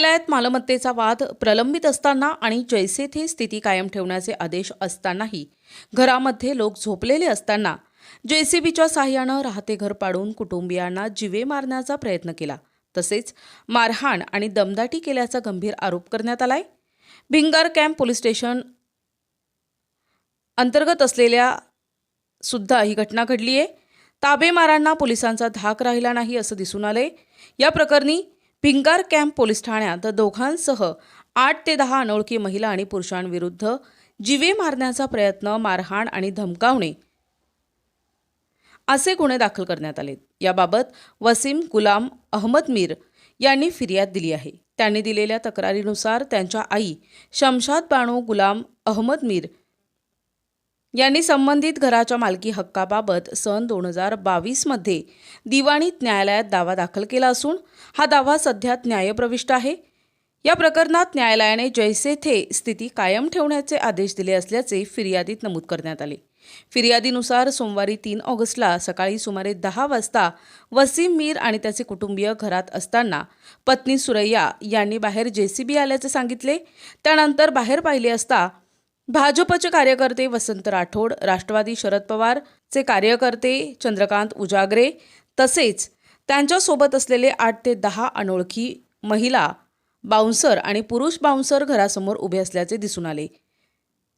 न्यायालयात मालमत्तेचा वाद प्रलंबित असताना आणि जैसे थे स्थिती कायम ठेवण्याचे आदेश असतानाही घरामध्ये लोक झोपलेले असताना जेसीबीच्या साहाय्यानं राहते घर पाडून कुटुंबियांना जीवे मारण्याचा प्रयत्न केला, तसेच मारहाण आणि दमदाटी केल्याचा गंभीर आरोप करण्यात आलाय। भिंगार कॅम्प पोलीस स्टेशन अंतर्गत असलेल्या सुद्धा ही घटना घडली आहे। ताबेमारांना पोलिसांचा धाक राहिला नाही असं दिसून आलंय। या प्रकरणी भिंगार कॅम्प पोलीस ठाण्यात दोघांसह 8 ते 10 अनोळखी महिला आणि पुरुषांविरुद्ध जीवे मारण्याचा प्रयत्न, मारहाण आणि धमकावणे असे गुन्हे दाखल करण्यात आले। याबाबत वसीम गुलाम अहमद मीर यांनी फिर्याद दिली आहे। त्यांनी दिलेल्या तक्रारीनुसार त्यांच्या आई शमशाद बानो गुलाम अहमद मीर यांनी संबंधित घराच्या मालकी हक्काबाबत सन 2022 मध्ये दिवाणीत न्यायालयात दावा दाखल केला असून हा दावा सध्या न्यायप्रविष्ट आहे। या प्रकरणात न्यायालयाने जैसे थे स्थिती कायम ठेवण्याचे आदेश दिले असल्याचे फिर्यादीत नमूद करण्यात आले। फिर्यादीनुसार सोमवारी 3 ऑगस्टला सकाळी सुमारे 10 वाजता वसीम मीर आणि त्याचे कुटुंबीय घरात असताना पत्नी सुरैया यांनी बाहेर जेसीबी आल्याचे सांगितले। त्यानंतर बाहेर पाहिले असता भाजपचे कार्यकर्ते वसंत राठोड, राष्ट्रवादी शरद पवारचे कार्यकर्ते चंद्रकांत उजागरे तसेच त्यांच्यासोबत असलेले 8 ते 10 अनोळखी महिला बाउन्सर आणि पुरुष बाउन्सर घरासमोर उभे असल्याचे दिसून आले।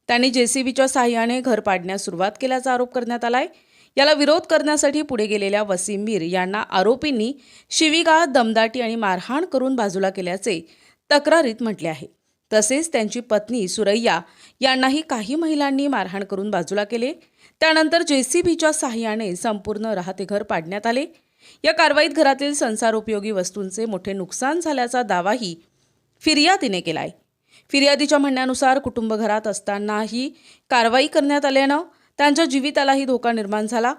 त्यांनी जेसीबीच्या साहाय्याने घर पाडण्यास सुरुवात केल्याचा आरोप करण्यात आलाय। याला विरोध करण्यासाठी पुढे गेलेल्या वसीम मीर यांना आरोपींनी शिवीगाळ, दमदाटी आणि मारहाण करून बाजूला केल्याचे तक्रारीत म्हटले आहे। तसेच त्यांची पत्नी सुरैया यांनाही काही महिलांनी मारहाण करून बाजूला केले। त्यानंतर जेसीबीच्या साहाय्याने संपूर्ण राहते घर पाडण्यात आले। या कारवाईत घरातील संसारोपयोगी वस्तूंचे मोठे नुकसान झाल्याचा दावाही फिर्यादीने केलाय। फिर्यादीच्या म्हणण्यानुसार कुटुंब घरात असतानाही कारवाई करण्यात आल्यानं त्यांच्या जीवितालाही धोका निर्माण झाला।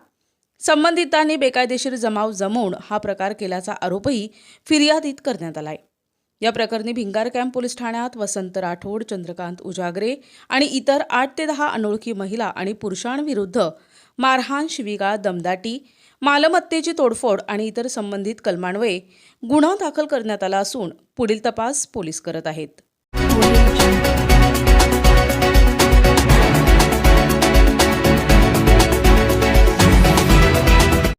संबंधितांनी बेकायदेशीर जमाव जमवून हा प्रकार केल्याचा आरोपही फिर्यादीत करण्यात आलाय। या प्रकरणी भिंगार कॅम्प पोलीस ठाण्यात वसंत राठोड, चंद्रकांत उजागरे आणि इतर 8 ते 10 अनोळखी महिला आणि पुरुषांविरुद्ध मारहाण, शिवीगाळ, दमदाटी, मालमत्तेची तोडफोड आणि इतर संबंधित कलमान्वये गुन्हा दाखल करण्यात आला असून पुढील तपास पोलीस करत आहेत।